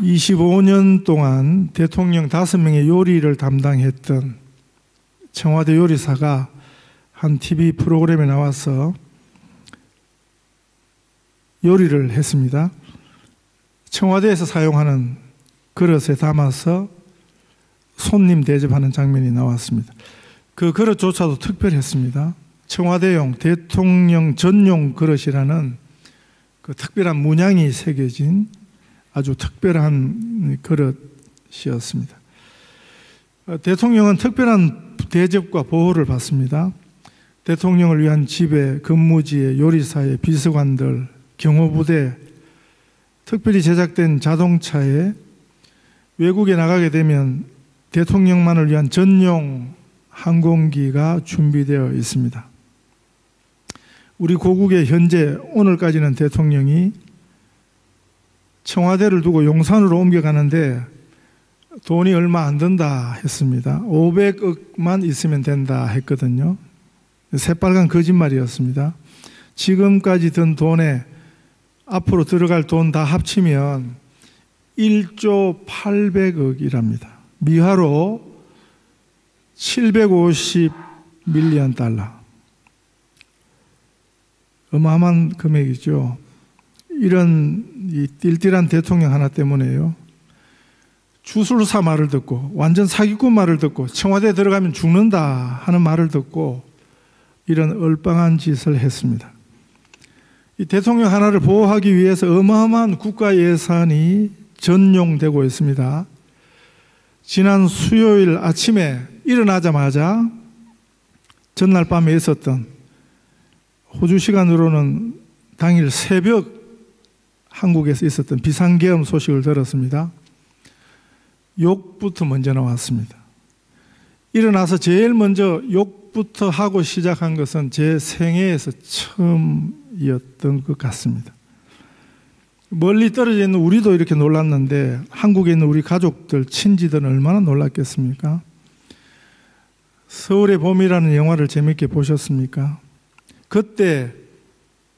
25년 동안 대통령 5명의 요리를 담당했던 청와대 요리사가 한 TV 프로그램에 나와서 요리를 했습니다. 청와대에서 사용하는 그릇에 담아서 손님 대접하는 장면이 나왔습니다. 그 그릇조차도 특별했습니다. 청와대용 대통령 전용 그릇이라는 그 특별한 문양이 새겨진 아주 특별한 그릇이었습니다. 대통령은 특별한 대접과 보호를 받습니다. 대통령을 위한 집에, 근무지에, 요리사에, 비서관들, 경호부대, 특별히 제작된 자동차에 외국에 나가게 되면 대통령만을 위한 전용 항공기가 준비되어 있습니다. 우리 고국의 현재 오늘까지는 대통령이 청와대를 두고 용산으로 옮겨가는데 돈이 얼마 안 든다 했습니다. 500억만 있으면 된다 했거든요. 새빨간 거짓말이었습니다. 지금까지 든 돈에 앞으로 들어갈 돈 다 합치면 1조 800억이랍니다. 미화로 750밀리언 달러. 어마어마한 금액이죠. 이런 이 띨띨한 대통령 하나 때문에요. 주술사 말을 듣고 완전 사기꾼 말을 듣고 청와대에 들어가면 죽는다 하는 말을 듣고 이런 얼빵한 짓을 했습니다. 이 대통령 하나를 보호하기 위해서 어마어마한 국가 예산이 전용되고 있습니다. 지난 수요일 아침에 일어나자마자 전날 밤에 있었던 호주 시간으로는 당일 새벽 한국에서 있었던 비상계엄 소식을 들었습니다. 욕부터 먼저 나왔습니다. 일어나서 제일 먼저 욕부터 하고 시작한 것은 제 생애에서 처음이었던 것 같습니다. 멀리 떨어져 있는 우리도 이렇게 놀랐는데 한국에 있는 우리 가족들, 친지들은 얼마나 놀랐겠습니까? 서울의 봄이라는 영화를 재밌게 보셨습니까? 그때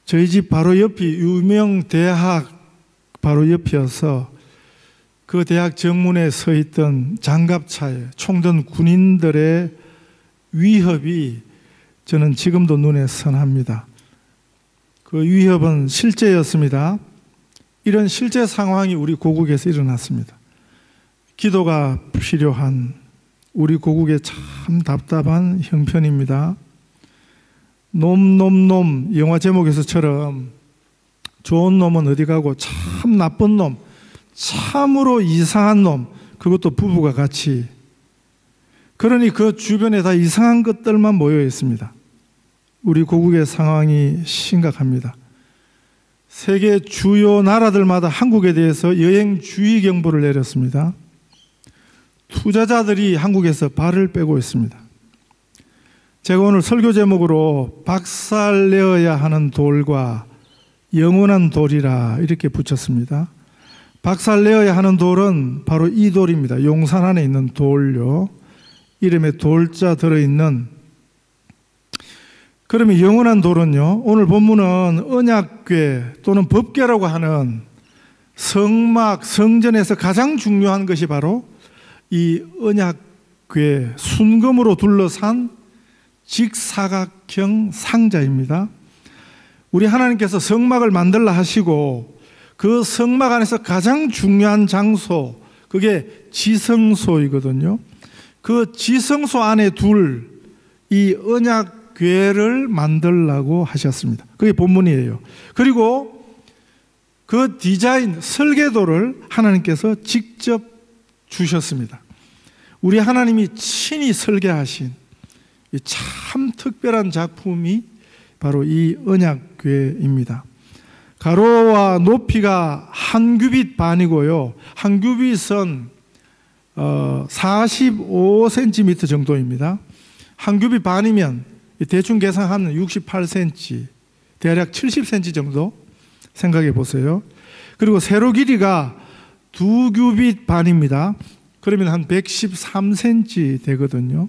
저희 집 바로 옆이 유명 대학 바로 옆이어서 그 대학 정문에 서 있던 장갑차에 총든 군인들의 위협이 저는 지금도 눈에 선합니다. 그 위협은 실제였습니다. 이런 실제 상황이 우리 고국에서 일어났습니다. 기도가 필요한 우리 고국의 참 답답한 형편입니다. 놈 영화 제목에서처럼 좋은 놈은 어디 가고 참 나쁜 놈, 참으로 이상한 놈, 그것도 부부가 같이. 그러니 그 주변에 다 이상한 것들만 모여 있습니다. 우리 고국의 상황이 심각합니다. 세계 주요 나라들마다 한국에 대해서 여행 주의 경보를 내렸습니다. 투자자들이 한국에서 발을 빼고 있습니다. 제가 오늘 설교 제목으로 박살내어야 하는 돌과 영원한 돌이라 이렇게 붙였습니다. 박살내어야 하는 돌은 바로 이 돌입니다. 용산 안에 있는 돌요. 이름에 돌자 들어있는. 그러면 영원한 돌은요, 오늘 본문은 언약궤 또는 법궤라고 하는 성막, 성전에서 가장 중요한 것이 바로 이 언약궤, 순금으로 둘러싼 직사각형 상자입니다. 우리 하나님께서 성막을 만들라 하시고 그 성막 안에서 가장 중요한 장소, 그게 지성소이거든요. 그 지성소 안에 둘 이 언약궤를 만들라고 하셨습니다. 그게 본문이에요. 그리고 그 디자인, 설계도를 하나님께서 직접 주셨습니다. 우리 하나님이 친히 설계하신 이 참 특별한 작품이 바로 이 언약궤입니다. 가로와 높이가 한 규빗 반이고요. 한 규빗은 45cm 정도입니다. 한 규빗 반이면 대충 계산하면 68cm, 대략 70cm 정도 생각해 보세요. 그리고 세로 길이가 2규빗 반입니다. 그러면 한 113cm 되거든요.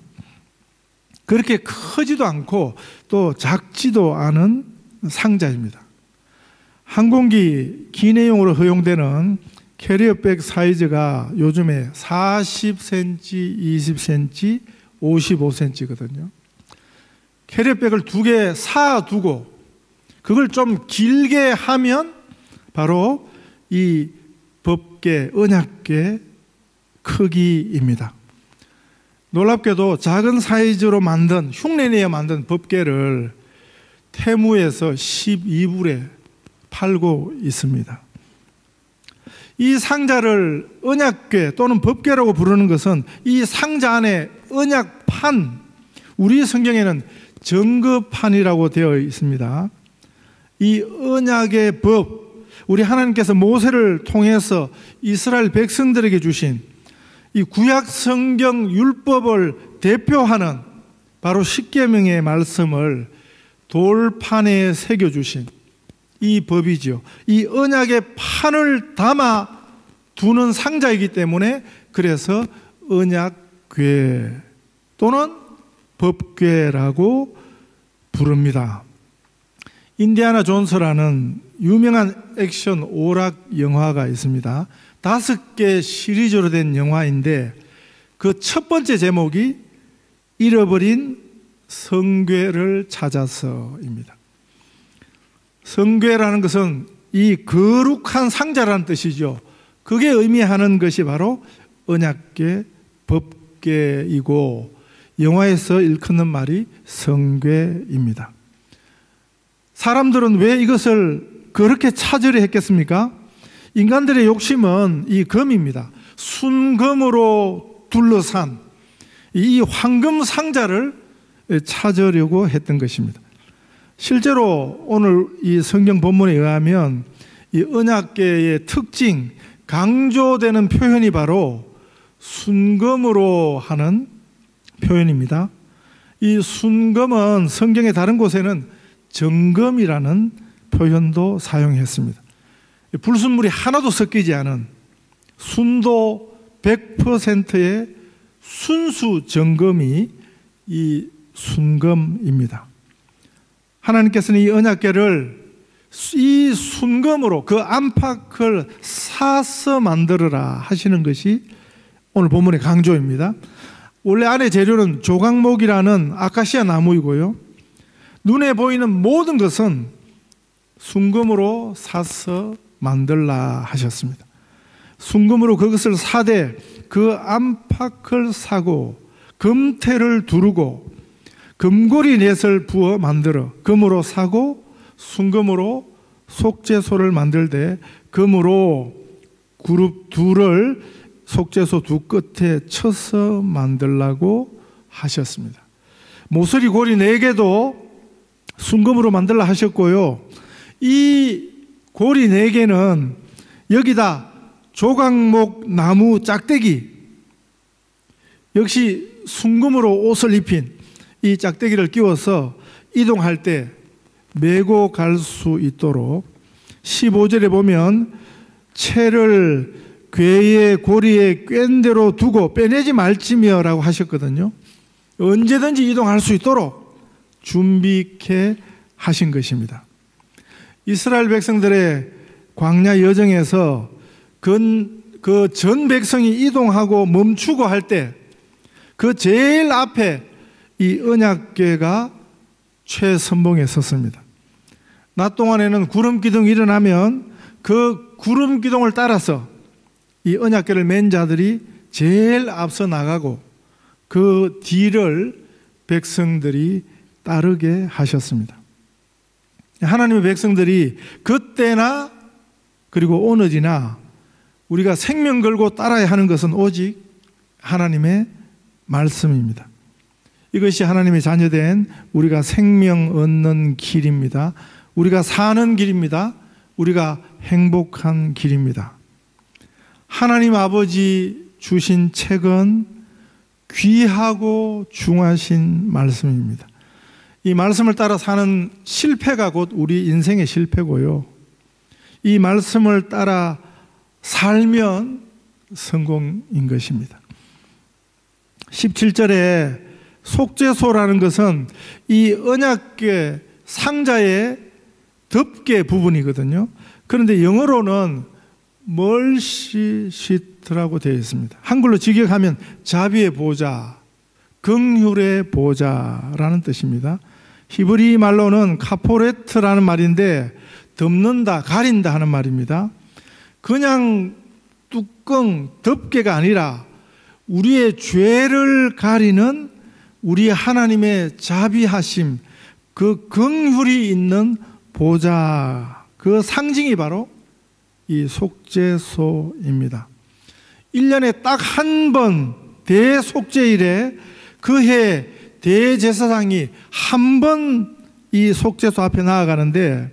그렇게 크지도 않고 또 작지도 않은 상자입니다. 항공기 기내용으로 허용되는 캐리어백 사이즈가 요즘에 40cm, 20cm, 55cm거든요. 캐리어백을 2개 사두고 그걸 좀 길게 하면 바로 이 법궤, 언약궤 크기입니다. 놀랍게도 작은 사이즈로 만든, 흉내내어 만든 법궤를 테무에서 12불에 팔고 있습니다. 이 상자를 언약궤 또는 법궤라고 부르는 것은 이 상자 안에 언약판, 우리 성경에는 정거판이라고 되어 있습니다. 이 언약의 법, 우리 하나님께서 모세를 통해서 이스라엘 백성들에게 주신 이 구약 성경 율법을 대표하는 바로 십계명의 말씀을 돌판에 새겨주신 이 법이죠. 이 언약의 판을 담아 두는 상자이기 때문에 그래서 언약궤 또는 법궤라고 부릅니다. 인디아나 존스라는 유명한 액션 오락 영화가 있습니다. 5개 시리즈로 된 영화인데 그 첫 번째 제목이 잃어버린 성궤를 찾아서입니다. 성궤라는 것은 이 거룩한 상자라는 뜻이죠. 그게 의미하는 것이 바로 언약궤, 법궤이고 영화에서 일컫는 말이 성궤입니다. 사람들은 왜 이것을 그렇게 찾으려 했겠습니까? 인간들의 욕심은 이 금입니다. 순금으로 둘러싼 이 황금 상자를 찾으려고 했던 것입니다. 실제로 오늘 이 성경 본문에 의하면 이 언약궤의 특징, 강조되는 표현이 바로 순금으로 하는 표현입니다. 이 순금은 성경의 다른 곳에는 정금이라는 표현도 사용했습니다. 불순물이 하나도 섞이지 않은 순도 100%의 순수 정금이 이 순금입니다. 하나님께서는 이 언약궤를 이 순금으로 그 안팎을 사서 만들어라 하시는 것이 오늘 본문의 강조입니다. 원래 안의 재료는 조각목이라는 아카시아 나무이고요. 눈에 보이는 모든 것은 순금으로 사서 만들라 하셨습니다. 순금으로 그것을 사되 그 안팎을 사고 금태를 두르고 금고리 넷을 부어 만들어 금으로 사고 순금으로 속죄소를 만들되 금으로 그룹 둘을 속죄소 두 끝에 쳐서 만들라고 하셨습니다. 모서리 고리 4개도 순금으로 만들라 하셨고요. 이 고리 4개는 여기다 조각목 나무 짝대기, 역시 순금으로 옷을 입힌 이 짝대기를 끼워서 이동할 때 메고 갈 수 있도록 15절에 보면 채를 궤의 고리에 꿰인 대로 두고 빼내지 말지며 라고 하셨거든요. 언제든지 이동할 수 있도록 준비케 하신 것입니다. 이스라엘 백성들의 광야 여정에서 그 전 백성이 이동하고 멈추고 할 때 그 제일 앞에 이 언약궤가 최선봉에 섰습니다. 낮 동안에는 구름 기둥이 일어나면 그 구름 기둥을 따라서 이 언약궤를 맨 자들이 제일 앞서 나가고 그 뒤를 백성들이 따르게 하셨습니다. 하나님의 백성들이 그때나 그리고 오늘이나 우리가 생명 걸고 따라야 하는 것은 오직 하나님의 말씀입니다. 이것이 하나님의 자녀된 우리가 생명 얻는 길입니다. 우리가 사는 길입니다. 우리가 행복한 길입니다. 하나님 아버지 주신 책은 귀하고 중하신 말씀입니다. 이 말씀을 따라 사는 실패가 곧 우리 인생의 실패고요. 이 말씀을 따라 살면 성공인 것입니다. 17절에 속죄소라는 것은 이 언약궤 상자의 덮개 부분이거든요. 그런데 영어로는 멀시시트라고 되어 있습니다. 한글로 직역하면 자비의 보좌, 긍휼의 보좌라는 뜻입니다. 히브리 말로는 카포레트라는 말인데 덮는다, 가린다 하는 말입니다. 그냥 뚜껑, 덮개가 아니라 우리의 죄를 가리는 우리 하나님의 자비하심, 그 긍휼이 있는 보좌, 그 상징이 바로 이 속죄소입니다. 1년에 딱 한 번 대속죄일에 그해 대제사장이 한 번 이 속죄소 앞에 나아가는데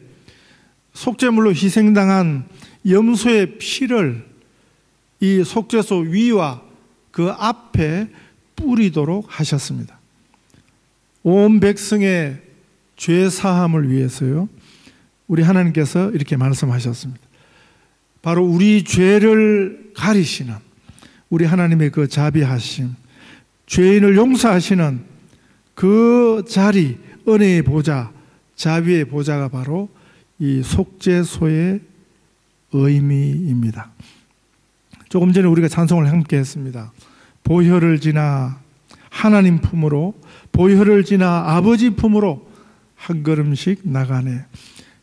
속죄물로 희생당한 염소의 피를 이 속죄소 위와 그 앞에 뿌리도록 하셨습니다. 온 백성의 죄 사함을 위해서요. 우리 하나님께서 이렇게 말씀하셨습니다. 바로 우리 죄를 가리시는 우리 하나님의 그 자비하심, 죄인을 용서하시는 그 자리, 은혜의 보좌, 자비의 보좌가 바로 이 속죄소의 의미입니다. 조금 전에 우리가 찬송을 함께 했습니다. 보혈을 지나 하나님 품으로, 보혈을 지나 아버지 품으로 한 걸음씩 나가네.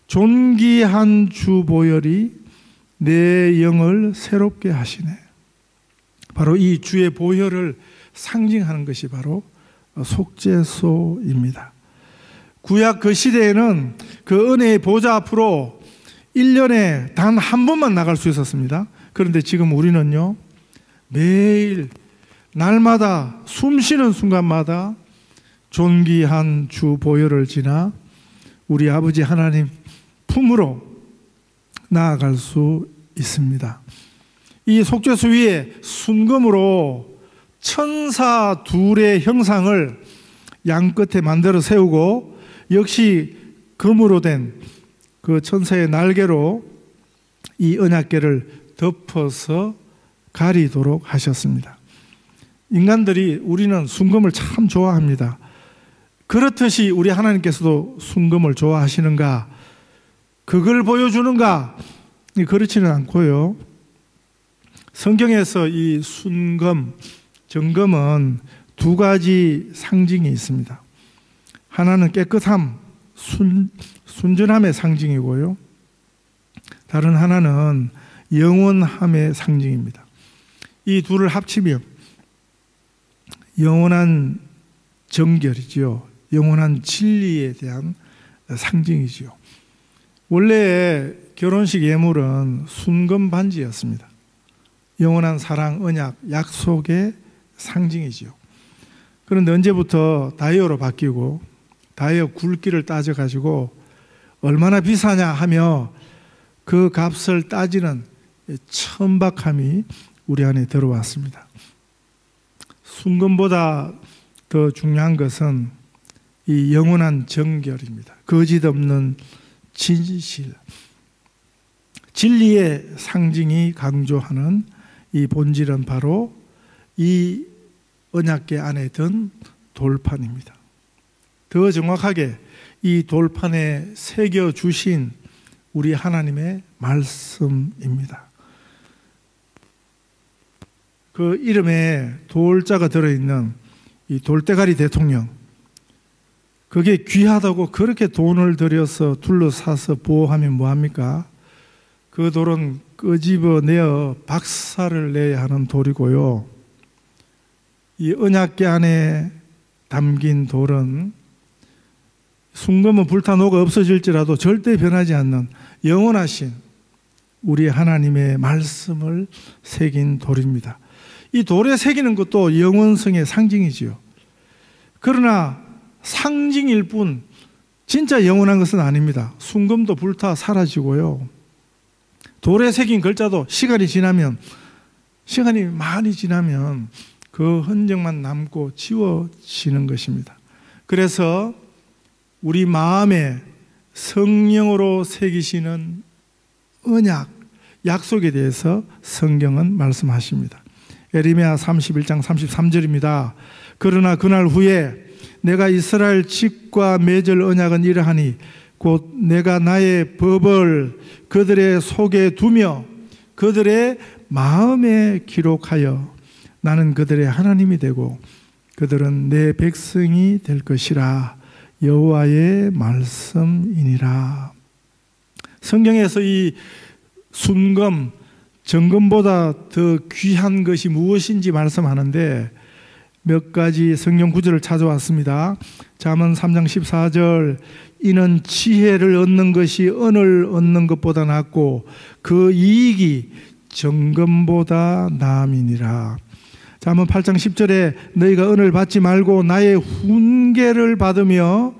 존귀한 주 보혈이 내 영을 새롭게 하시네. 바로 이 주의 보혈을 상징하는 것이 바로 속죄소입니다. 구약 그 시대에는 그 은혜의 보좌 앞으로 1년에 단 한 번만 나갈 수 있었습니다. 그런데 지금 우리는요, 매일 날마다 숨 쉬는 순간마다 존귀한 주 보혈을 지나 우리 아버지 하나님 품으로 나아갈 수 있습니다. 이 속죄소 위에 순금으로 천사 둘의 형상을 양 끝에 만들어 세우고 역시 금으로 된 그 천사의 날개로 이 언약궤를 덮어서 가리도록 하셨습니다. 인간들이 우리는 순금을 참 좋아합니다. 그렇듯이 우리 하나님께서도 순금을 좋아하시는가? 그걸 보여주는가? 그렇지는 않고요. 성경에서 이 순금, 정금은 두 가지 상징이 있습니다. 하나는 깨끗함, 순전함의 상징이고요. 다른 하나는 영원함의 상징입니다. 이 둘을 합치면 영원한 정결이지요. 영원한 진리에 대한 상징이지요. 원래 결혼식 예물은 순금 반지였습니다. 영원한 사랑, 언약, 약속의 상징이지요. 그런데 언제부터 다이어로 바뀌고 다이어 굵기를 따져가지고 얼마나 비싸냐 하며 그 값을 따지는 천박함이 우리 안에 들어왔습니다. 순금보다 더 중요한 것은 이 영원한 정결입니다. 거짓 없는 진실, 진리의 상징이 강조하는 이 본질은 바로 이 언약궤 안에 든 돌판입니다. 더 정확하게 이 돌판에 새겨주신 우리 하나님의 말씀입니다. 그 이름에 돌자가 들어있는 이 돌대가리 대통령, 그게 귀하다고 그렇게 돈을 들여서 둘러싸서 보호하면 뭐합니까? 그 돌은 끄집어내어 박살을 내야 하는 돌이고요. 이 언약궤 안에 담긴 돌은 순금은 불타 녹아 없어질지라도 절대 변하지 않는 영원하신 우리 하나님의 말씀을 새긴 돌입니다. 이 돌에 새기는 것도 영원성의 상징이지요. 그러나 상징일 뿐 진짜 영원한 것은 아닙니다. 순금도 불타 사라지고요. 돌에 새긴 글자도 시간이 많이 지나면 그 흔적만 남고 지워지는 것입니다. 그래서 우리 마음에 성령으로 새기시는 언약, 약속에 대해서 성경은 말씀하십니다. 에레미야 31장 33절입니다. 그러나 그날 후에 내가 이스라엘 집과 맺을 언약은 이러하니 곧 내가 나의 법을 그들의 속에 두며 그들의 마음에 기록하여 나는 그들의 하나님이 되고 그들은 내 백성이 될 것이라. 여호와의 말씀이니라. 성경에서 이 순금, 정금보다 더 귀한 것이 무엇인지 말씀하는데 몇 가지 성경 구절을 찾아왔습니다. 잠언 3장 14절, 이는 지혜를 얻는 것이 은을 얻는 것보다 낫고 그 이익이 정금보다 나음이니라. 잠언 8장 10절에 너희가 은을 받지 말고 나의 훈계를 받으며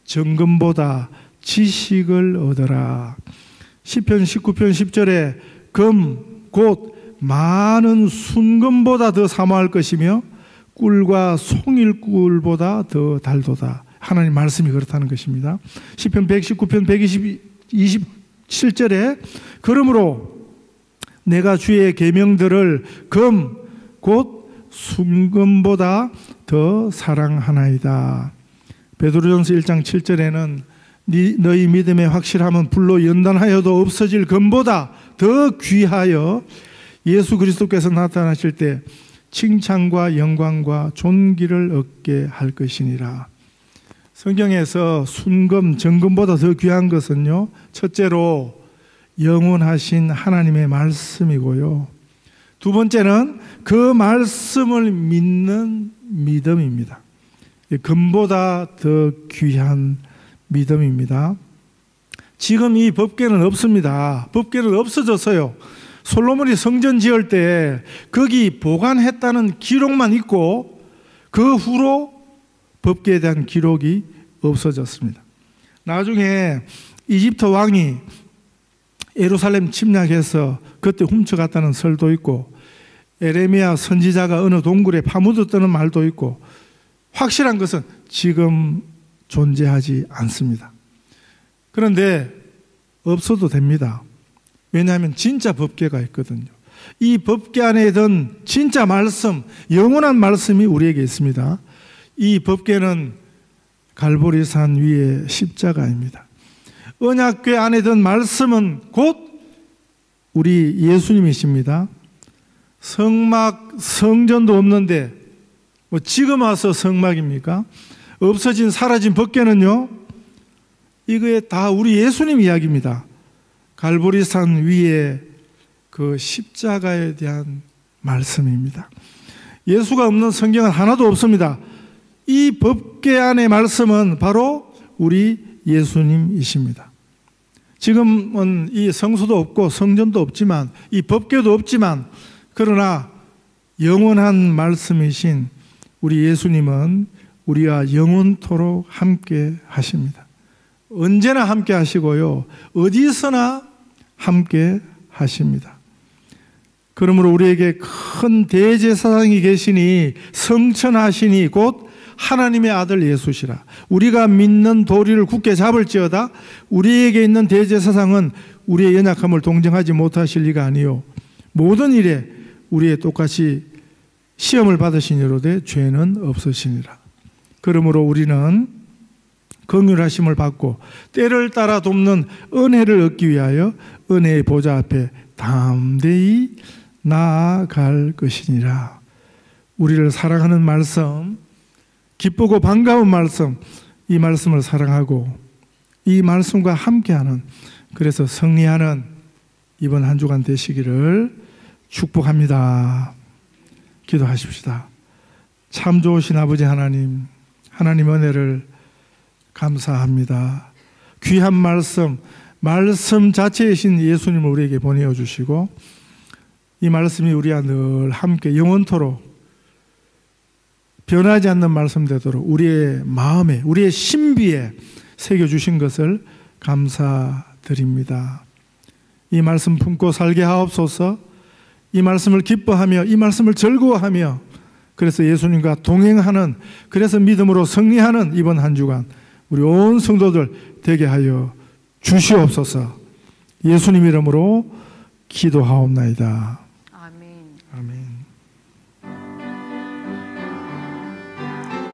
정금보다 지식을 얻어라. 시편 19편 10절에 금 곧 많은 순금보다 더 사모할 것이며 꿀과 송일꿀보다 더 달도다. 하나님 말씀이 그렇다는 것입니다. 시편 119편 127절에 그러므로 내가 주의 계명들을 금 곧 순금보다 더 사랑하나이다. 베드로전서 1장 7절에는 너희 믿음의 확실함은 불로 연단하여도 없어질 금보다 더 귀하여 예수 그리스도께서 나타나실 때 칭찬과 영광과 존귀를 얻게 할 것이니라. 성경에서 순금, 정금보다 더 귀한 것은요, 첫째로 영원하신 하나님의 말씀이고요, 두 번째는 그 말씀을 믿는 믿음입니다. 금보다 더 귀한 믿음입니다. 지금 이 법궤는 없습니다. 법궤는 없어졌어요. 솔로몬이 성전 지을 때 거기 보관했다는 기록만 있고 그 후로 법궤에 대한 기록이 없어졌습니다. 나중에 이집트 왕이 예루살렘 침략해서 그때 훔쳐갔다는 설도 있고 에레미야 선지자가 어느 동굴에 파묻었다는 말도 있고 확실한 것은 지금 존재하지 않습니다. 그런데 없어도 됩니다. 왜냐하면 진짜 법궤가 있거든요. 이 법궤 안에 든 진짜 말씀, 영원한 말씀이 우리에게 있습니다. 이 법궤는 갈보리산 위의 십자가입니다. 언약궤 안에 든 말씀은 곧 우리 예수님이십니다. 성막, 성전도 없는데 뭐 지금 와서 성막입니까? 없어진 사라진 법궤는요, 이거에 다 우리 예수님 이야기입니다. 갈보리산 위에 그 십자가에 대한 말씀입니다. 예수가 없는 성경은 하나도 없습니다. 이 법궤 안의 말씀은 바로 우리 예수님이십니다. 지금은 이 성소도 없고 성전도 없지만 이 법궤도 없지만 그러나 영원한 말씀이신 우리 예수님은 우리와 영원토록 함께 하십니다. 언제나 함께 하시고요, 어디서나 함께 하십니다. 그러므로 우리에게 큰 대제사장이 계시니 성천하시니 곧 하나님의 아들 예수시라. 우리가 믿는 도리를 굳게 잡을지어다. 우리에게 있는 대제사장은 우리의 연약함을 동정하지 못하실 리가 아니요 모든 일에 우리의 똑같이 시험을 받으시니로되 죄는 없으시니라. 그러므로 우리는 긍휼하심을 받고 때를 따라 돕는 은혜를 얻기 위하여 은혜의 보좌 앞에 담대히 나아갈 것이니라. 우리를 사랑하는 말씀, 기쁘고 반가운 말씀, 이 말씀을 사랑하고 이 말씀과 함께하는, 그래서 승리하는 이번 한 주간 되시기를 축복합니다. 기도하십시다. 참 좋으신 아버지 하나님, 하나님 은혜를 감사합니다. 귀한 말씀, 말씀 자체이신 예수님을 우리에게 보내어 주시고 이 말씀이 우리와 늘 함께 영원토록 변하지 않는 말씀 되도록 우리의 마음에, 우리의 신비에 새겨주신 것을 감사드립니다. 이 말씀 품고 살게 하옵소서. 이 말씀을 기뻐하며 이 말씀을 즐거워하며 그래서 예수님과 동행하는, 그래서 믿음으로 승리하는 이번 한 주간 우리 온 성도들 되게 하여 주시옵소서. 예수님 이름으로 기도하옵나이다.